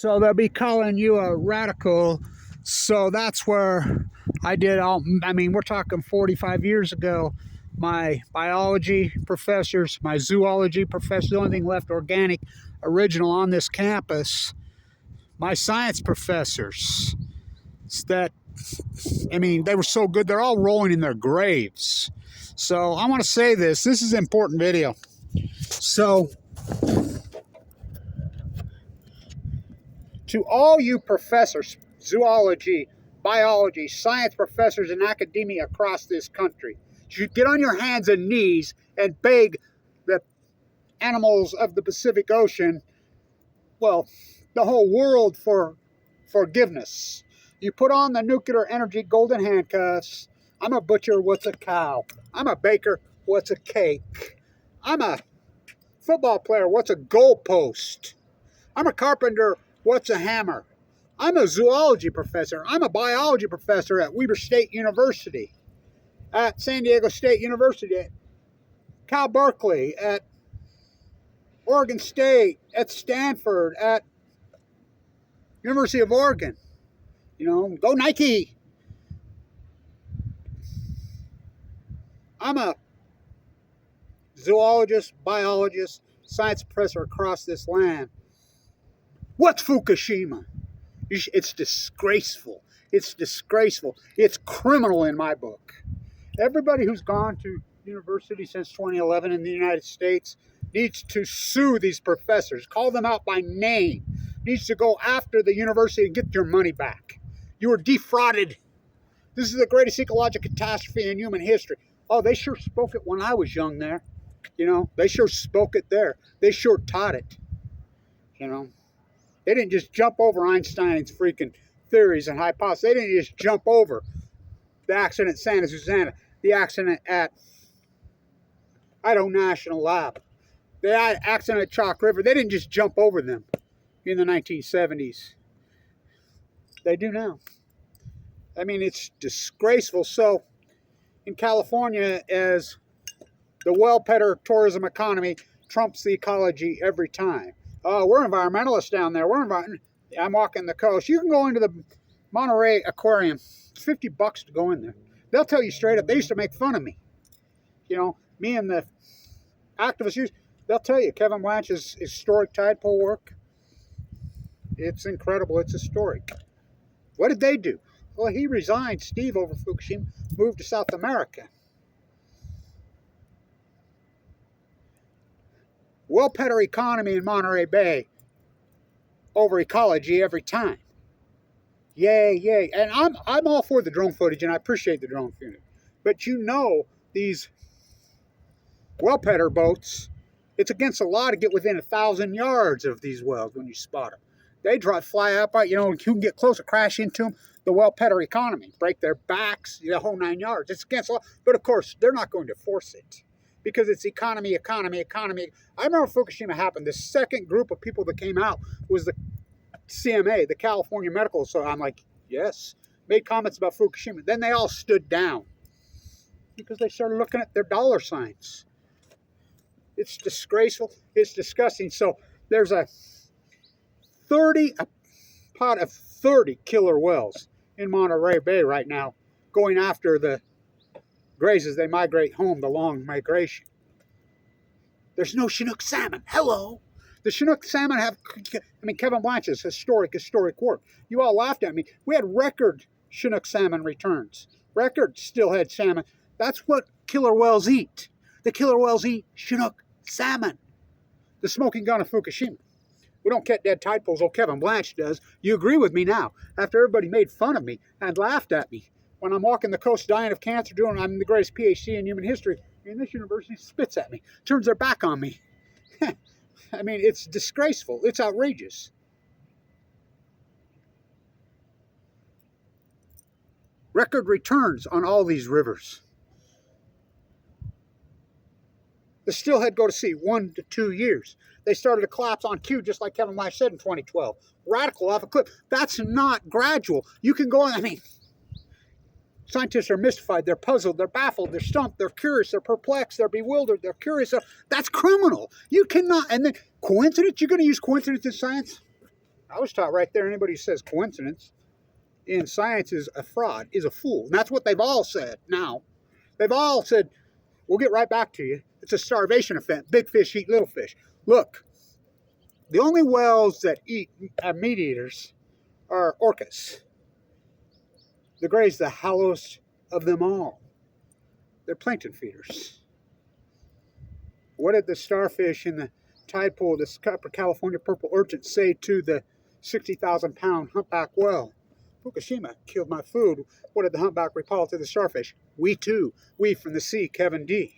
So they'll be calling you a radical. So that's where I did all, I mean, we're talking 45 years ago. My biology professors, my zoology professors, the only thing left organic, original on this campus, my science professors, that, I mean, they were so good, they're all rolling in their graves. So I want to say this is an important video. So, to all you professors, zoology, biology, science professors in academia across this country, you should get on your hands and knees and beg the animals of the Pacific Ocean, well, the whole world, for forgiveness. You put on the nuclear energy golden handcuffs. I'm a butcher, what's a cow? I'm a baker, what's a cake? I'm a football player, what's a goalpost? I'm a carpenter, what's a hammer? I'm a zoology professor. I'm a biology professor at Weber State University, at San Diego State University, at Cal Berkeley, at Oregon State, at Stanford, at University of Oregon. You know, go Nike. I'm a zoologist, biologist, science professor across this land. What's Fukushima? It's disgraceful. It's disgraceful. It's criminal in my book. Everybody who's gone to university since 2011 in the United States needs to sue these professors, call them out by name, needs to go after the university and get your money back. You were defrauded. This is the greatest ecological catastrophe in human history. Oh, they sure spoke it when I was young there. You know, they sure spoke it there. They sure taught it. You know, they didn't just jump over Einstein's freaking theories and hypotheses. They didn't just jump over the accident at Santa Susana, the accident at Idaho National Lab, the accident at Chalk River. They didn't just jump over them in the 1970s. They do now. I mean, it's disgraceful. So, in California, as the well-petter tourism economy trumps the ecology every time. Oh, we're environmentalists down there. I'm walking the coast. You can go into the Monterey Aquarium. It's $50 to go in there. They'll tell you straight up. They used to make fun of me. You know, me and the activists. They'll tell you Kevin Blanch's historic tide pole work. It's incredible. It's historic. What did they do? Well, he resigned, Steve, over Fukushima, moved to South America. Well-petter economy in Monterey Bay over ecology every time. Yay, yay. And I'm all for the drone footage, and I appreciate the drone footage. But you know, these well-petter boats, it's against the law to get within 1,000 yards of these whales when you spot them. They fly up, you know, you can get closer, crash into them. The well-petter economy, break their backs, the whole 9 yards. It's against the law. But of course, they're not going to force it because it's economy. I remember Fukushima happened. The second group of people that came out was the CMA, the California Medical Association. I'm like, yes, made comments about Fukushima. Then they all stood down because they started looking at their dollar signs. It's disgraceful. It's disgusting. So there's a pot of 30 killer whales in Monterey Bay right now, going after the grays as they migrate home, the long migration. There's no Chinook salmon. Hello. The Chinook salmon have, I mean, Kevin Blanch's historic work. You all laughed at me. We had record Chinook salmon returns. Record steelhead salmon. That's what killer whales eat. The killer whales eat Chinook salmon. The smoking gun of Fukushima. We don't catch dead tide pools. Oh, Kevin Blanch does. You agree with me now. After everybody made fun of me and laughed at me when I'm walking the coast dying of cancer, I'm the greatest PhD in human history, and this university spits at me, turns their back on me. I mean, it's disgraceful. It's outrageous. Record returns on all these rivers. The steelhead go to sea 1 to 2 years. They started to collapse on cue, just like Kevin Blanch said in 2012. Radical off a cliff. That's not gradual. You can go on, I mean, scientists are mystified. They're puzzled. They're baffled. They're stumped. They're curious. They're perplexed. They're bewildered. They're curious. That's criminal. You cannot, and then coincidence? You're going to use coincidence in science? I was taught right there, anybody who says coincidence in science is a fraud, is a fool. And that's what they've all said now. They've all said, we'll get right back to you. It's a starvation event. Big fish eat little fish. Look, the only whales that eat meat eaters are orcas. The gray's the hollowest of them all. They're plankton feeders. What did the starfish in the tide pool, this Upper California purple urchin, say to the 60,000-pound humpback whale? Fukushima killed my food. What did the humpback reply to the starfish? We too, we from the sea, Kevin D,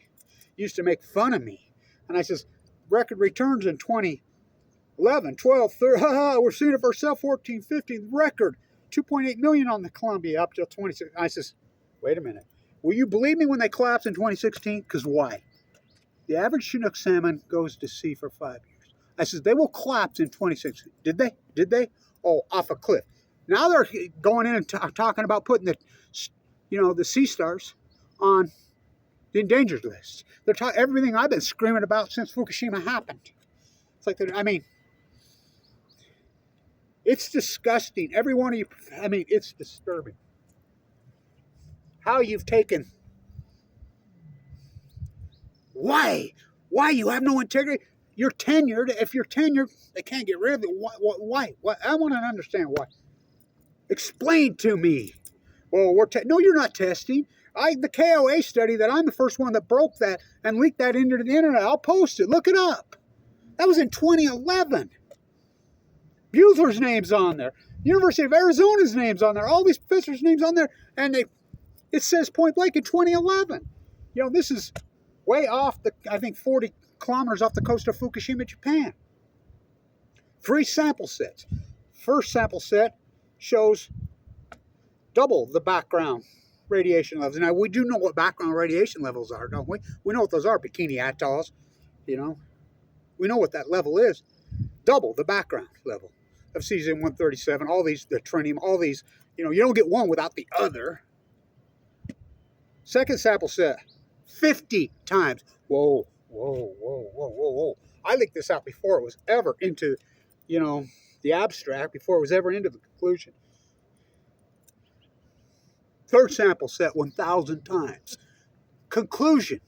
used to make fun of me. And I says, record returns in 2011, 12, 13, we're seeing it for ourselves, 14, 15, record, 2.8 million on the Columbia up till 26. I says, wait a minute. Will you believe me when they collapse in 2016? Because why? The average Chinook salmon goes to sea for 5 years. I says, they will collapse in 2016. Did they? Did they? Oh, off a cliff. Now they're going in and talking about putting the sea stars on the endangered list. They're talking everything I've been screaming about since Fukushima happened. It's like, it's disgusting. Every one of you, it's disturbing. How you've taken. Why? Why? You have no integrity? You're tenured. If you're tenured, they can't get rid of it. Why? I want to understand why. Explain to me. Well, no, you're not testing. The KOA study that I'm the first one that broke that and leaked that into the internet. I'll post it. Look it up. That was in 2011. Buehler's name's on there. University of Arizona's name's on there. All these professors' names on there. And it says point blank in 2011. This is way off 40 kilometers off the coast of Fukushima, Japan. 3 sample sets. First sample set shows double the background radiation levels. Now, we do know what background radiation levels are, don't we? We know what those are, Bikini Atolls, We know what that level is. Double the background level of cesium-137, all these, the tritium, all these, you don't get one without the other. Second sample set, 50 times. Whoa. I leaked this out before it was ever into, the abstract, before it was ever into the conclusion. Third sample set, 1,000 times. Conclusion.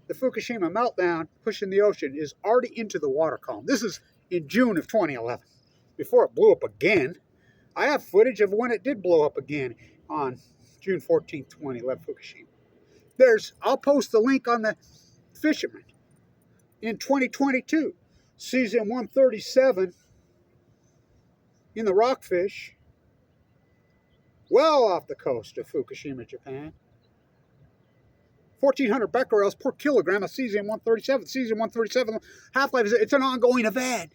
The Fukushima meltdown pushing the ocean is already into the water column. This is in June of 2011, before it blew up again. I have footage of when it did blow up again on June 14th, 2011, Fukushima. I'll post the link on the fisherman. In 2022, cesium-137 in the rockfish, well off the coast of Fukushima, Japan. 1,400 becquerels per kilogram of cesium-137. Cesium-137 half-life it's an ongoing event.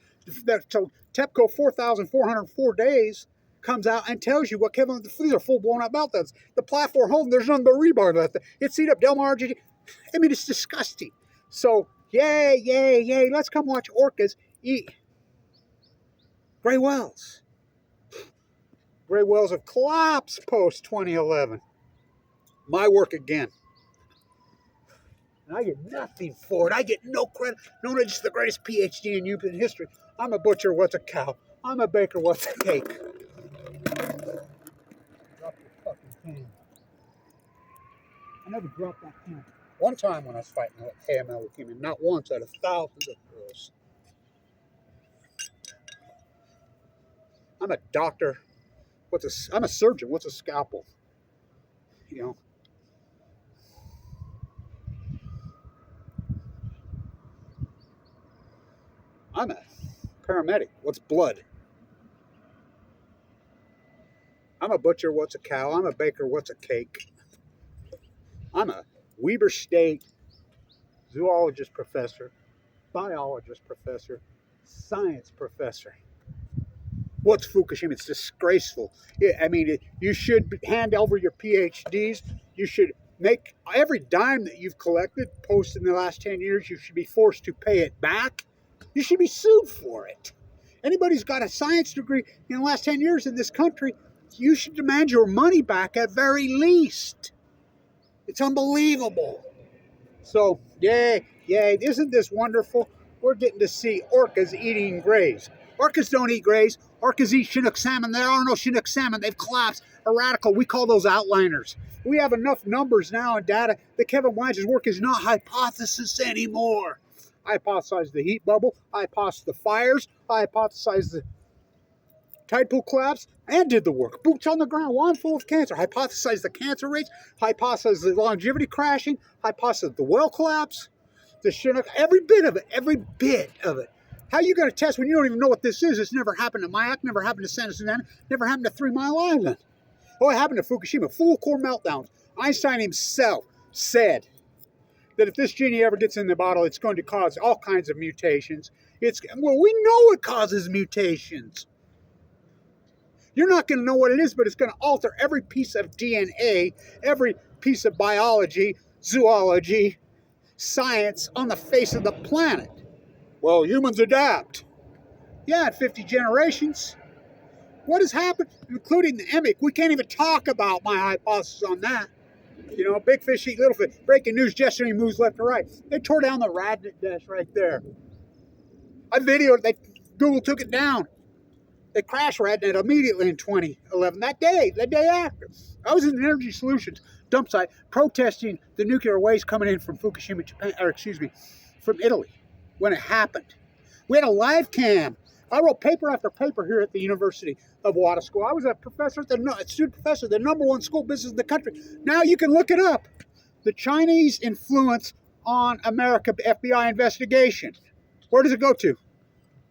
So TEPCO 4,404 days comes out and tells you what Kevin. These are full blown up meltdowns. The platform home, there's nothing but rebar left. It's eat up Del Mar. It's disgusting. So yay! Let's come watch orcas eat gray whales. Gray whales have collapsed post 2011. My work again. And I get nothing for it. I get no credit. No, it's just the greatest PhD in human history. I'm a butcher, what's a cow? I'm a baker, what's a cake? Drop your fucking can. I never dropped that can. One time when I was fighting AML leukemia, not once out of thousands of girls. I'm a doctor. I'm a surgeon. What's a scalpel? I'm a paramedic. What's blood? I'm a butcher. What's a cow? I'm a baker. What's a cake? I'm a Weber State zoologist professor, biologist professor, science professor. What's Fukushima? It's disgraceful. You should hand over your PhDs. You should make every dime that you've collected, posted in the last 10 years, you should be forced to pay it back. You should be sued for it. Anybody who's got a science degree in the last 10 years in this country, you should demand your money back at very least. It's unbelievable. So, yay. Isn't this wonderful? we're getting to see orcas eating grays. Orcas don't eat grays. Orcas eat Chinook salmon. There are no Chinook salmon. They've collapsed. Radical. We call those outliners. We have enough numbers now and data that Kevin Wise's work is not hypothesis anymore. I hypothesized the heat bubble. I hypothesized the fires. I hypothesized the tide pool collapse and did the work. Boots on the ground, one full of cancer. Hypothesized the cancer rates. Hypothesized the longevity crashing. Hypothesized the well collapse. The Chinook, every bit of it. Every bit of it. How are you going to test when you don't even know what this is? It's never happened to Mayak, never happened to Santa Susana, never happened to 3 Mile Island. Oh, it happened to Fukushima. Full core meltdowns. Einstein himself said that if this genie ever gets in the bottle, it's going to cause all kinds of mutations. Well, we know it causes mutations. You're not going to know what it is, but it's going to alter every piece of DNA, every piece of biology, zoology, science on the face of the planet. Well, humans adapt. Yeah, in 50 generations. What has happened, including the EMIC? We can't even talk about my hypothesis on that. You know, big fish eat little fish. Breaking news, gesturing moves left to right. They tore down the radnet nest right there. I videoed it. Google took it down. They crashed radnet immediately in 2011. That day after. I was in the Energy Solutions dump site protesting the nuclear waste coming in from Fukushima, Japan, from Italy when it happened. We had a live cam. I wrote paper after paper here at the University of Wada School. I was a professor, student professor, the #1 school business in the country. Now you can look it up. The Chinese influence on America FBI investigation. Where does it go to?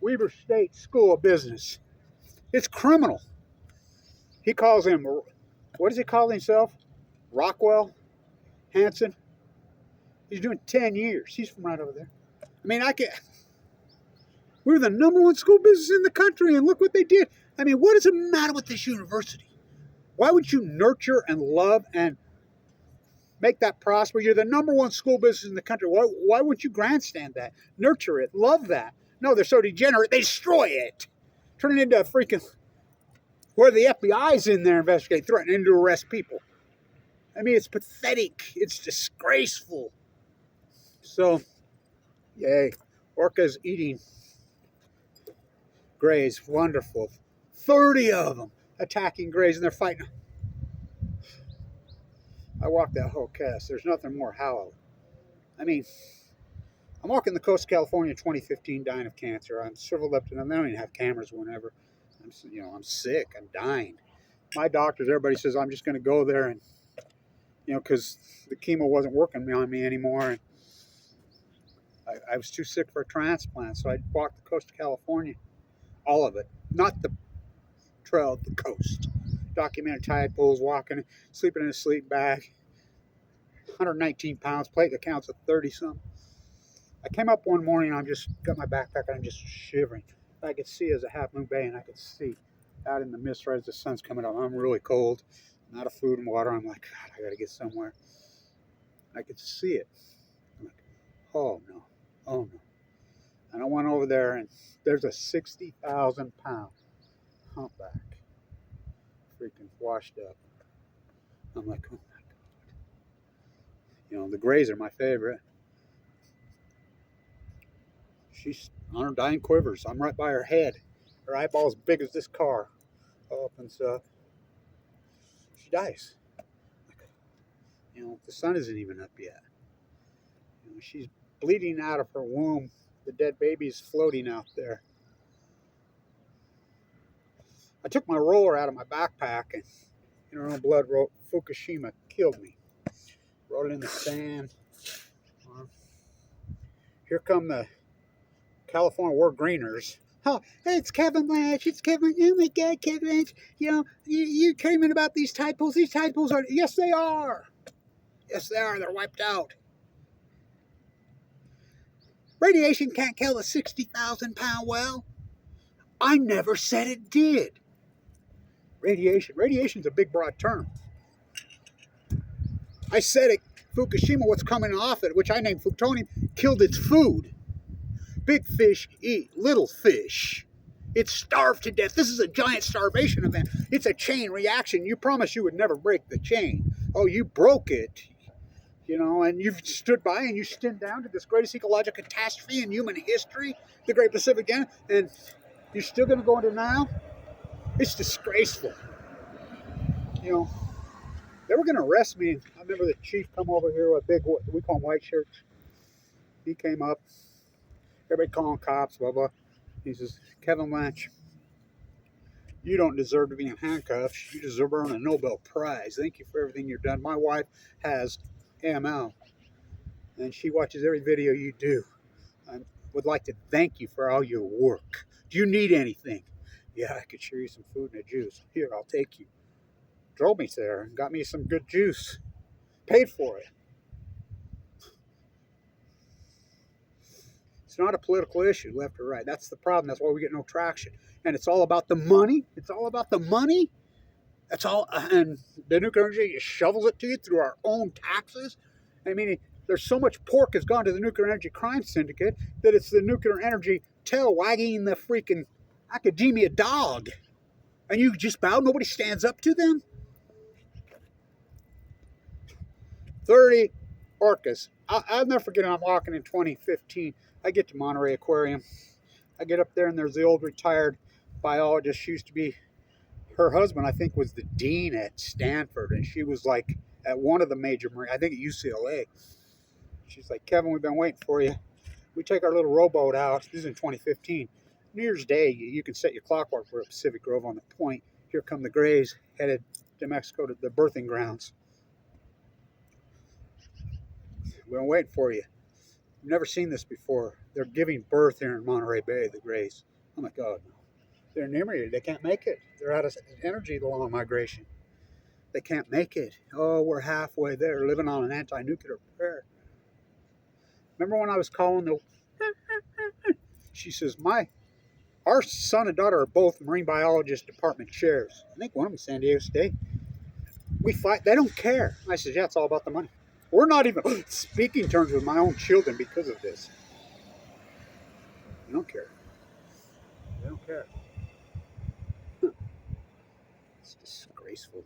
Weber State School of Business. It's criminal. He calls him, what does he call himself? Rockwell Hanson. He's doing 10 years. He's from right over there. I mean, we're the #1 school business in the country, and look what they did. I mean, what is the matter with this university? Why would you nurture and love and make that prosper? You're the #1 school business in the country. Why would you grandstand that? Nurture it. Love that. No, they're so degenerate, they destroy it. Turn it into a freaking, where the FBI's in there investigating, threatening to arrest people. I mean, it's pathetic. It's disgraceful. So, yay. Orcas eating grays. Wonderful. 30 of them attacking grays, and they're fighting. I walked that whole cast. There's nothing more hollow. I mean, I'm walking the coast of California in 2015, dying of cancer. I'm shriveled up to them. They don't even have cameras whenever. I'm sick. I'm dying. My doctors, everybody says I'm just going to go there and, because the chemo wasn't working on me anymore. And I was too sick for a transplant, so I walked the coast of California. All of it. Not the trail, the coast. Documented tide pools, walking, sleeping in a sleep bag. 119 pounds, platelet counts of 30-something. I came up one morning and I just got my backpack and I'm just shivering. I could see as a Half Moon Bay, and I could see out in the mist right as the sun's coming up. I'm really cold, I'm out of food and water. I'm like, God, I got to get somewhere. I could see it. I'm like, oh no. And I went over there, and there's a 60,000-pound humpback, freaking washed up. I'm like, oh my God. The grays are my favorite. She's on her dying quivers. I'm right by her head. Her eyeball as big as this car. Opens up. She dies. The sun isn't even up yet. She's bleeding out of her womb. The dead baby's floating out there. I took my roller out of my backpack, and her own blood wrote, Fukushima killed me. Wrote it in the sand. Here come the California War Greeners. Oh, hey, it's Kevin Blanche. It's Kevin. Oh my God, Kevin Blanche. You came in about these tide pools. These tide pools are, yes, they are. Yes, they are. They're wiped out. Radiation can't kill a 60,000-pound well. I never said it did. Radiation's a big, broad term. I said it, Fukushima, what's coming off it, which I named plutonium, killed its food. Big fish eat little fish. It's starved to death. This is a giant starvation event. It's a chain reaction. You promised you would never break the chain. Oh, you broke it. You know, and you've stood by and you stood down to this greatest ecological catastrophe in human history, the Great Pacific End, and you're still going to go into denial? It's disgraceful. You know, they were going to arrest me. I remember the chief come over here with a big, we call them white shirts. He came up. Everybody calling cops, blah, blah. He says, Kevin Lynch, you don't deserve to be in handcuffs. You deserve to earn a Nobel Prize. Thank you for everything you've done. My wife has AML, and she watches every video you do. I would like to thank you for all your work. Do you need anything? Yeah, I could share you some food and a juice. Here, I'll take you. Drove me there and got me some good juice. Paid for it. It's not a political issue, left or right. That's the problem. That's why we get no traction. And it's all about the money. It's all about the money. That's all. And the nuclear energy just shovels it to you through our own taxes. I mean, there's so much pork has gone to the nuclear energy crime syndicate that it's the nuclear energy tail wagging the freaking academia dog. And you just bow? Nobody stands up to them? 30 orcas. I'll never forget, I'm walking in 2015. I get to Monterey Aquarium. I get up there and there's the old retired biologist. She used to be, her husband I think was the dean at Stanford, and she was like at one of the major marine, I think at UCLA. She's like, Kevin, we've been waiting for you. We take our little rowboat out. This is in 2015. New Year's Day, you can set your clockwork for Pacific Grove on the point. Here come the Grays headed to Mexico to the birthing grounds. We've been waiting for you. I've never seen this before. They're giving birth here in Monterey Bay, the Grays. Oh my God. They're inebriated. They can't make it. They're out of energy, the long migration. They can't make it. Oh, we're halfway there, living on an anti-nuclear prayer. Remember when I was calling the... She says, our son and daughter are both marine biologist department chairs. I think one of them is San Diego State. We fight. They don't care. I said, yeah, it's all about the money. We're not even speaking terms with my own children because of this. They don't care. They don't care. It's disgraceful.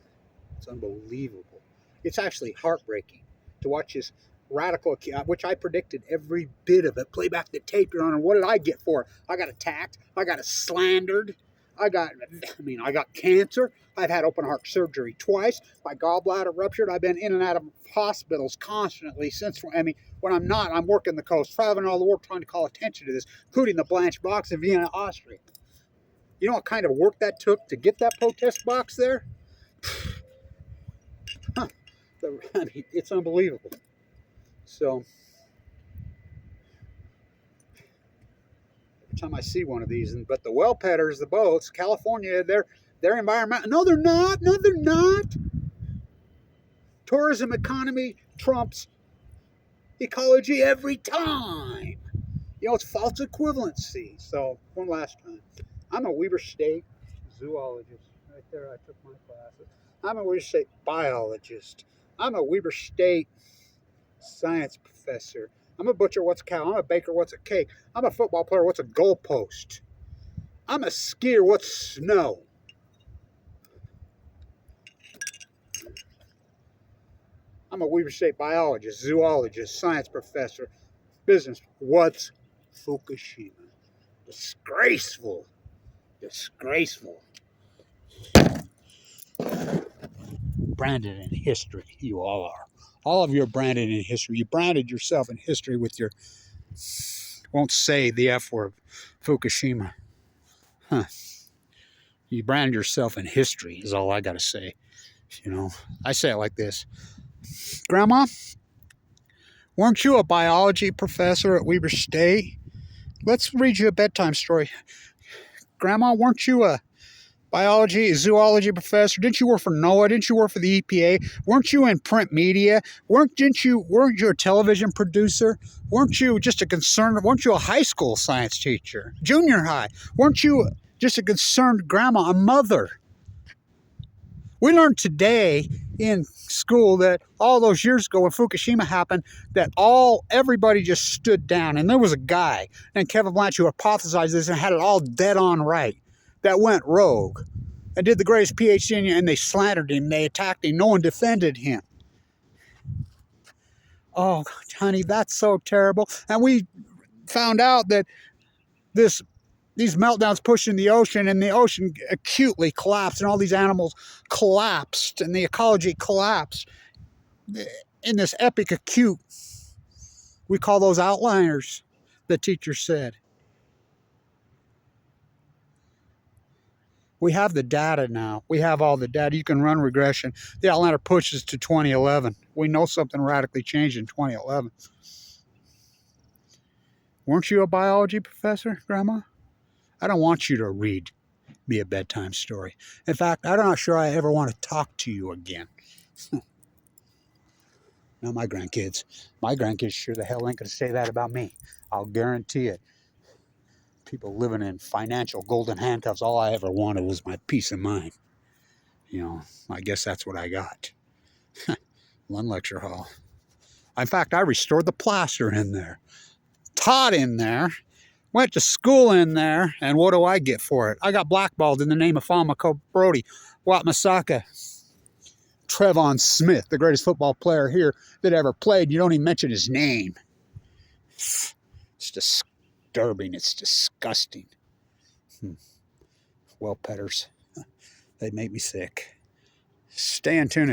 It's unbelievable. It's actually heartbreaking to watch this radical, which I predicted every bit of it. Play back the tape, Your Honor. What did I get for it? I got attacked. I got slandered. I got cancer. I've had open heart surgery twice. My gallbladder ruptured. I've been in and out of hospitals constantly since. When I'm not, I'm working the coast, traveling all the work, trying to call attention to this, including the Blanche box in Vienna, Austria. You know what kind of work that took to get that protest box there? It's unbelievable. So, every time I see one of these, but the well petters, the boats, California, they're environmental. No, they're not. No, they're not. Tourism economy trumps ecology every time. You know, it's false equivalency. So, one last time. I'm a Weber State zoologist. Right there, I took my classes. I'm a Weber State biologist. I'm a Weber State science professor. I'm a butcher, what's a cow? I'm a baker, what's a cake? I'm a football player, what's a goalpost? I'm a skier, what's snow? I'm a Weber State biologist, zoologist, science professor, business. What's Fukushima? Disgraceful. Disgraceful. Branded in history, you all are. All of you are branded in history. You branded yourself in history with your, won't say the F word, Fukushima. Huh. You brand yourself in history is all I got to say. You know, I say it like this. Grandma, weren't you a biology professor at Weber State? Let's read you a bedtime story. Grandma, weren't you a zoology professor? Didn't you work for NOAA? Didn't you work for the EPA? Weren't you in print media? Weren't you a television producer? Weren't you a high school science teacher? Junior high? Weren't you just a concerned grandma, a mother? We learned today in school that all those years ago when Fukushima happened, that everybody just stood down. And there was a guy named Kevin Blanch who hypothesized this and had it all dead on right, that went rogue and did the greatest PhD, and they slandered him, they attacked him, no one defended him. Oh, honey, that's so terrible. And we found out that these meltdowns pushed in the ocean, and the ocean acutely collapsed, and all these animals collapsed, and the ecology collapsed in this epic acute. We call those outliers, the teacher said. We have the data now. We have all the data. You can run regression. The outlier pushes to 2011. We know something radically changed in 2011. Weren't you a biology professor, Grandma? I don't want you to read me a bedtime story. In fact, I'm not sure I ever want to talk to you again. Now, my grandkids sure the hell ain't going to say that about me. I'll guarantee it. People living in financial golden handcuffs, all I ever wanted was my peace of mind. You know, I guess that's what I got. One lecture hall. In fact, I restored the plaster in there, taught in there, went to school in there, and what do I get for it? I got blackballed in the name of Famako Brody, Watmasaka, Trevon Smith, the greatest football player here that ever played. You don't even mention his name. It's disturbing. It's disgusting. Well, petters, they make me sick. Stay in tune.